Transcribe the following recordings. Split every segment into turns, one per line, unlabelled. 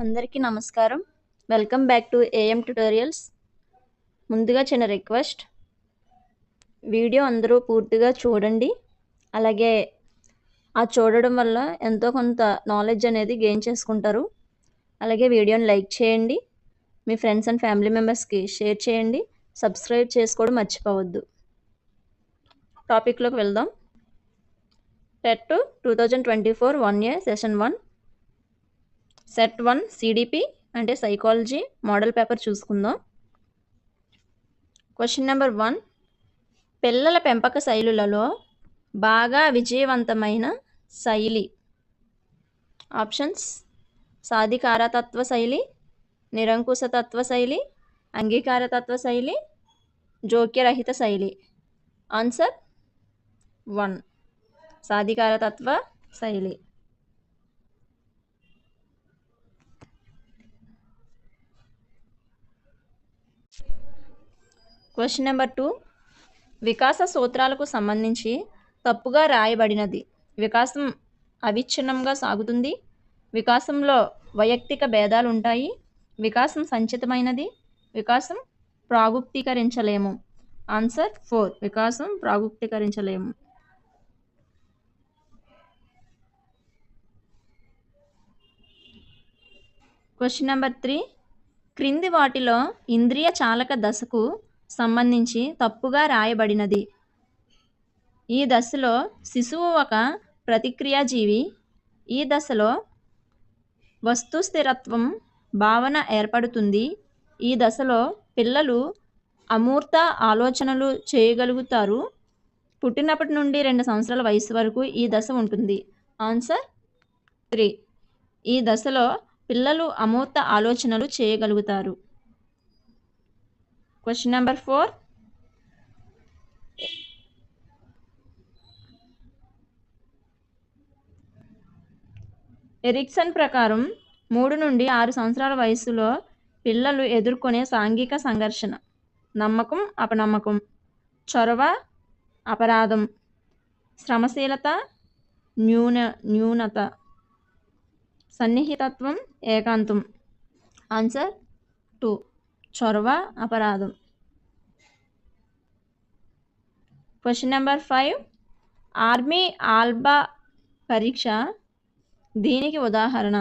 అందరికీ నమస్కారం. Welcome back to AM tutorials. ముందుగా చిన్న రిక్వెస్ట్, వీడియో అందరూ పూర్తిగా చూడండి. అలాగే ఆ చూడడం వల్ల ఎంతో కొంత నాలెడ్జ్ అనేది గెయిన్ చేసుకుంటారు. అలాగే వీడియోని లైక్ చేయండి, మీ ఫ్రెండ్స్ అండ్ ఫ్యామిలీ మెంబర్స్కి షేర్ చేయండి, సబ్స్క్రైబ్ చేసుకోవడం మర్చిపోవద్దు. టాపిక్లోకి వెళ్దాం. TET 2024 1 year session 1 set 1 CDP అంటే సైకాలజీ మోడల్ పేపర్ చూసుకుందాం. క్వశ్చన్ నెంబర్ 1, పిల్లల పెంపక శైలులలో బాగా విజయవంతమైన శైలి. ఆప్షన్స్: సాధికారతత్వ శైలి, నిరంకుశతత్వ శైలి, అంగీకారతత్వ శైలి, జోక్యరహిత శైలి. ఆన్సర్ 1, సాధికారతత్వ శైలి. క్వశ్చన్ నెంబర్ 2, వికాస సూత్రాలకు సంబంధించి తప్పుగా రాయబడినది. వికాసం అవిచ్ఛిన్నంగా సాగుతుంది. వికాసంలో వైయక్తిక భేదాలు ఉంటాయి. వికాసం సంచితమైనది. వికాసం ప్రాగుక్తీకరించలేము. ఆన్సర్ 4, వికాసం ప్రాగుక్తీకరించలేము. క్వశ్చన్ నెంబర్ 3, క్రింది వాటిలో ఇంద్రియ చాలక దశకు సంబంధించి తప్పుగా రాయబడినది. ఈ దశలో శిశువు ఒక ప్రతిక్రియాజీవి. ఈ దశలో వస్తు స్థిరత్వం భావన ఏర్పడుతుంది. ఈ దశలో పిల్లలు అమూర్త ఆలోచనలు చేయగలుగుతారు. పుట్టినప్పటి నుండి 2 సంవత్సరాల వయసు వరకు ఈ దశ ఉంటుంది. ఆన్సర్ 3, ఈ దశలో పిల్లలు అమూర్త ఆలోచనలు చేయగలుగుతారు. క్వశ్చన్ నెంబర్ 4, ఎరిక్సన్ ప్రకారం 3 నుండి 6 సంవత్సరాల వయసులో పిల్లలు ఎదుర్కొనే సాంఘిక సంఘర్షణ: నమ్మకం, అపనమ్మకం, చొరవ, అపరాధం, శ్రమశీలత, న్యూనత, సన్నిహితత్వం, ఏకాంతం. ఆన్సర్ 2, చొరవ, అపరాధం. క్వశ్చన్ నెంబర్ 5, ఆర్మీ ఆల్బా పరీక్ష దీనికి ఉదాహరణ: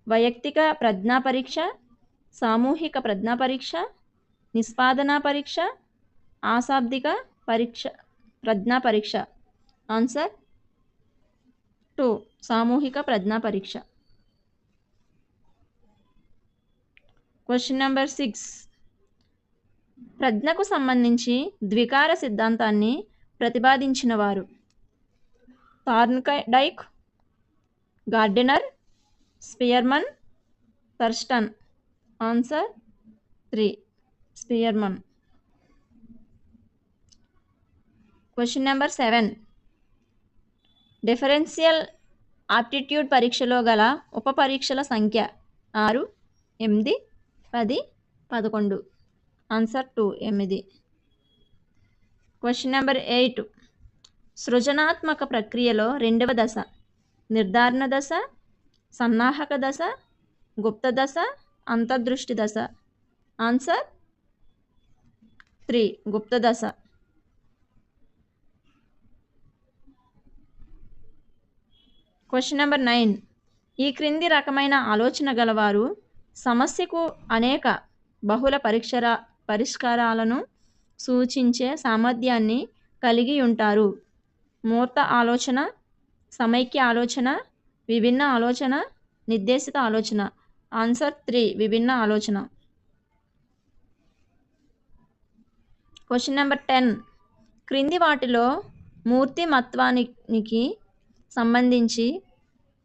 వైయక్తిక ప్రజ్ఞా పరీక్ష, సామూహిక ప్రజ్ఞా పరీక్ష, నిష్పాదన పరీక్ష, అశాబ్దిక ప్రజ్ఞా పరీక్ష. ఆన్సర్ 2, సామూహిక ప్రజ్ఞా పరీక్ష. క్వశ్చన్ నెంబర్ 6, ప్రజ్ఞకు సంబంధించి ద్వికార సిద్ధాంతాన్ని ప్రతిపాదించిన వారు: Thorndike, gardener, Spearman, Thurstone. Answer 3, Spearman. Question number 7, differential aptitude పరీక్షలో గల ఉప పరీక్షల సంఖ్య 6, 8, 10, 11. ఆన్సర్ 2, 8. క్వశ్చన్ నెంబర్ 8, సృజనాత్మక ప్రక్రియలో 2వ దశ: నిర్ధారణ దశ, సన్నాహక దశ, గుప్త దశ, అంతర్దృష్టి దశ. ఆన్సర్ 3, గుప్త దశ. క్వశ్చన్ నెంబర్ 9, ఈ క్రింది రకమైన ఆలోచన గలవారు సమస్యకు అనేక బహుళ పరిష్కారాలను సూచించే సామర్థ్యాన్ని కలిగి ఉంటారు: మూర్త ఆలోచన, సమైక్య ఆలోచన, విభిన్న ఆలోచన, నిర్దేశిత ఆలోచన. ఆన్సర్ 3, విభిన్న ఆలోచన. క్వశ్చన్ నెంబర్ 10, క్రింది వాటిలో మూర్తిమత్వానికి సంబంధించి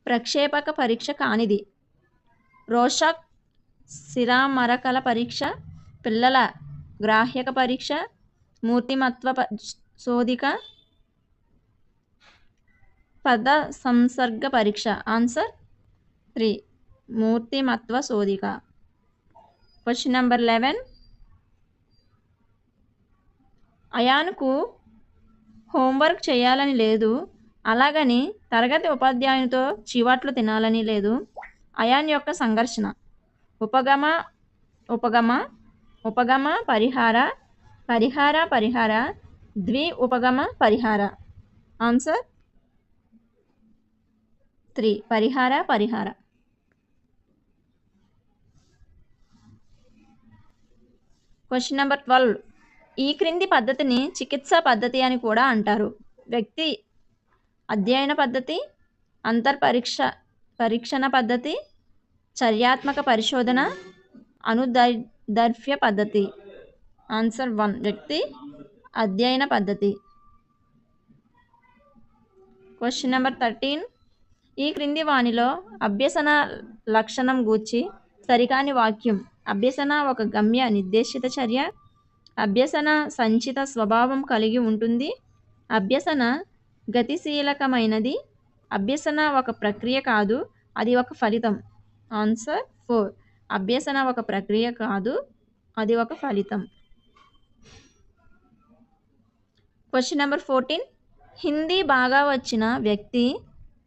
ప్రక్షేపక పరీక్ష కానిది: రోషక్ శిరామరకల పరీక్ష, పిల్లల గ్రాహ్యక పరీక్ష, మూర్తిమత్వ శోధిక, పద సంసర్గ పరీక్ష. ఆన్సర్ 3, మూర్తిమత్వ శోధిక. క్వశ్చన్ నెంబర్ 11, అయాన్కు హోంవర్క్ చేయాలని లేదు, అలాగని తరగతి ఉపాధ్యాయునితో చివాట్లు తినాలని లేదు. అయాన్ యొక్క సంఘర్షణ. ఉపగమ ఉపగమ ఉపగమ పరిహార పరిహార పరిహార ద్వి ఉపగమ పరిహార. ఆన్సర్ 3 పరిహార పరిహార. Question number 12. ఈ క్రింది పద్ధతిని చికిత్సా పద్ధతి అని కూడా అంటారు. వ్యక్తి అధ్యయన పద్ధతి, పరీక్షణ పద్ధతి, చర్యాత్మక పరిశోధన, అనుదైర్ఘ్య పద్ధతి. ఆన్సర్ 1 వ్యక్తి అధ్యయన పద్ధతి. Question number 13. ఈ క్రింది వానిలో అభ్యసన లక్షణం గూర్చి సరికాని వాక్యం. అభ్యసన ఒక గమ్య నిర్దేశిత చర్య. అభ్యసన సంచిత స్వభావం కలిగి ఉంటుంది. అభ్యసన గతిశీలకమైనది. అభ్యసన ఒక ప్రక్రియ కాదు, అది ఒక ఫలితం. ఆన్సర్ 4 అభ్యసన ఒక ప్రక్రియ కాదు, అది ఒక ఫలితం. Question number 14. హిందీ బాగా వచ్చిన వ్యక్తి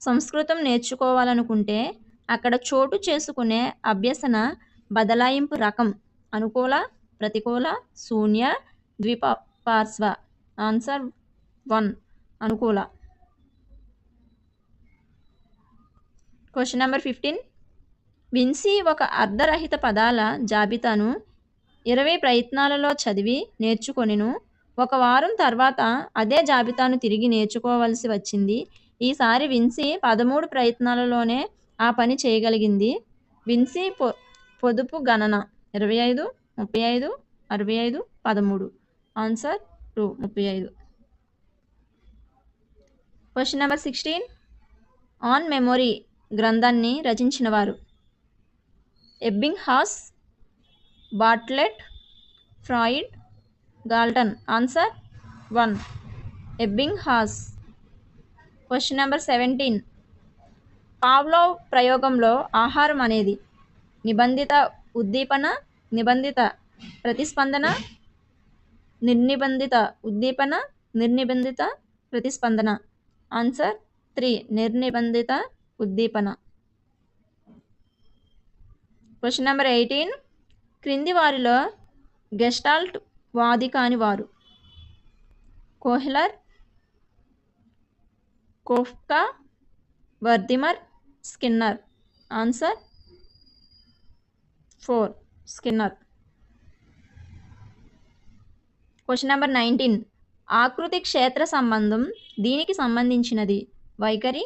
సంస్కృతం నేర్చుకోవాలనుకుంటే అక్కడ చోటు చేసుకునే అభ్యసన బదలాయింపు రకం అనుకూల, ప్రతికూల, శూన్య, ద్విపార్శ్వ. ఆన్సర్ 1 అనుకూల. Question number 15. విన్సీ ఒక అర్ధరహిత పదాల జాబితాను 20 ప్రయత్నాలలో చదివి నేర్చుకొనిను. ఒక వారం తర్వాత అదే జాబితాను తిరిగి నేర్చుకోవలసి వచ్చింది. ఈసారి విన్సీ 13 ప్రయత్నాలలోనే ఆ పని చేయగలిగింది. విన్సీ పొదుపు గణన 25, 35, 65, 13. Answer 2 35. Question number 16. On memory గ్రంథాన్ని రచించిన వారు. Ebbinghaus, Bartlett, Freud, Galton. Answer 1 Ebbinghaus. Question number 17. Pavlov ప్రయోగంలో ఆహారం అనేది నిబంధిత ఉద్దీపన, నిబంధిత ప్రతిస్పందన, నిర్నిబంధిత ఉద్దీపన, నిర్నిబంధిత ప్రతిస్పందన. ఆన్సర్ 3 నిర్నిబంధిత ఉద్దీపన. Question number 18. క్రింది వారిలో గెస్టాల్ట్ వాది కాని వారు. Kohler, Koffka, Wertheimer, Skinner. Answer 4 Skinner. Question number 19. ఆకృతి క్షేత్ర సంబంధం దీనికి సంబంధించినది. వైఖరి,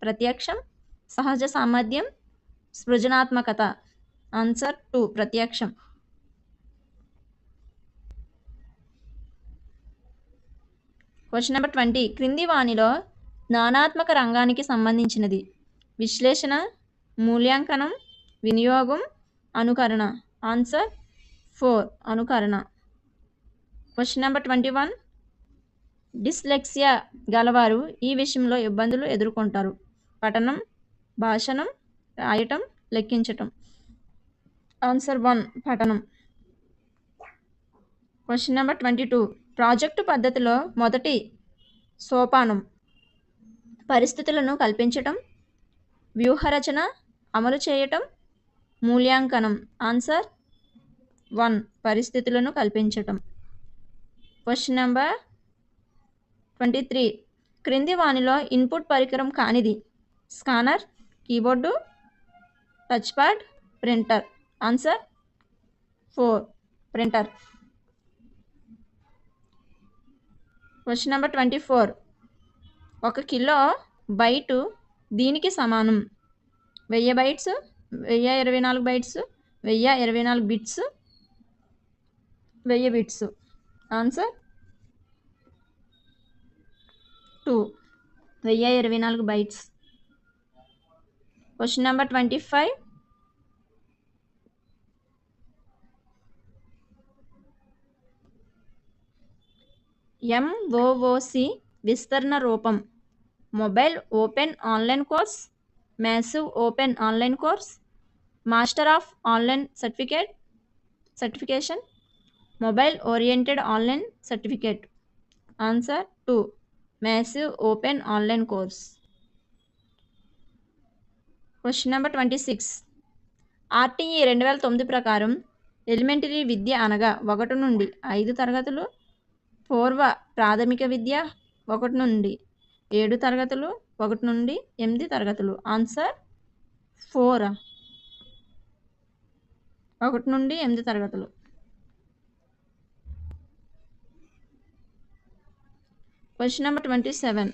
ప్రత్యక్షం, సహజ సామర్థ్యం, సృజనాత్మకత. ఆన్సర్ 2 ప్రత్యక్షం. Question number 20. క్రింది వానిలో జ్ఞానాత్మక రంగానికి సంబంధించినది. విశ్లేషణ, మూల్యాంకనం, వినియోగం, అనుకరణ. ఆన్సర్ 4 అనుకరణ. Question number 21. డిస్లెక్సియా గలవారు ఈ విషయంలో ఇబ్బందులు ఎదుర్కొంటారు. పఠనం, భాషణం, రాయటం, లెక్కించటం. ఆన్సర్ 1 పఠనం. Question number 22. ప్రాజెక్టు పద్ధతిలో మొదటి సోపానం పరిస్థితులను కల్పించటం, వ్యూహరచన, అమలు చేయటం, మూల్యాంకనం. ఆన్సర్ 1 పరిస్థితులను కల్పించటం. Question number 23. క్రింది వానిలో ఇన్పుట్ పరికరం కానిది. Scanner, keyboard, touch pad, printer. Answer 4 printer. Question number 24. 1 kilo byte దీనికి సమానం. 1000 bytes, 1024 bytes, 1024 bits, 1000 bits. Answer 2 1024 bytes. Question number 25. MOOC విస్తరణ రూపం. Mobile open online course, massive open online course, master of online certification, mobile oriented online certificate. Answer 2 massive open online course. Question number 26. RTE 2009 ప్రకారం elementary విద్య అనగా 1 నుండి 5 తరగతులు, పూర్వ ప్రాథమిక విద్య 1 నుండి 7 తరగతులు, 1 నుండి 8 తరగతులు. ఆన్సర్ 4. 1 నుండి 8 తరగతులు. Question number 27.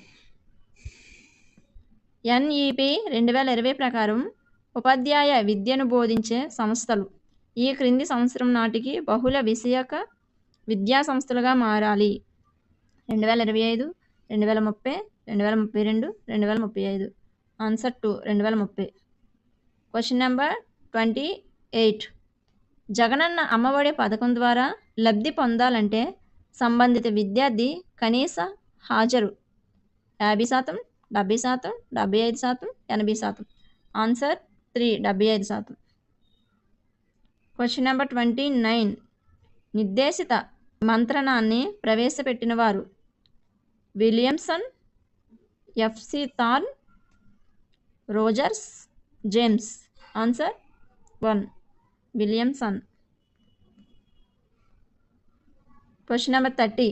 ఎన్ఈపి 2020 ప్రకారం ఉపాధ్యాయ విద్యను బోధించే సంస్థలు ఈ క్రింది సంవత్సరం నాటికి బహుళ విషయక విద్యా సంస్థలుగా మారాలి. 2025, 2030, 2032, 2035. Answer 2, 2030. Question number 28. Jagananna Ammavodi పథకం ద్వారా లబ్ధి పొందాలంటే సంబంధిత విద్యార్థి కనీస హాజరు 50%, 70%, 75%, 80%. ఆన్సర్ 3, 75%. Question number 29. నిర్దేశిత మంత్రణాన్ని ప్రవేశపెట్టిన వారు Williamson, FC thorn, Rogers, James. Answer 1, Williamson. Question number 30.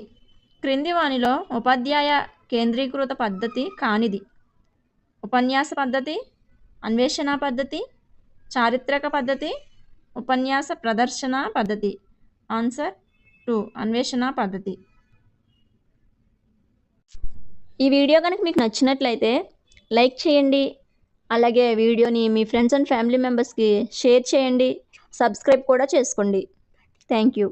క్రింది వానిలో ఉపాధ్యాయ కేంద్రీకృత పద్ధతి కానిది ఉపన్యాస పద్ధతి, అన్వేషణ పద్ధతి, చారిత్రక పద్ధతి, ఉపన్యాస ప్రదర్శన పద్ధతి. ఆన్సర్ 2, అన్వేషణ పద్ధతి. ఈ వీడియో కనుక మీకు నచ్చినట్లయితే లైక్ చేయండి, అలాగే వీడియోని మీ ఫ్రెండ్స్ అండ్ ఫ్యామిలీ మెంబర్స్కి షేర్ చేయండి, సబ్స్క్రైబ్ కూడా చేసుకోండి. Thank you.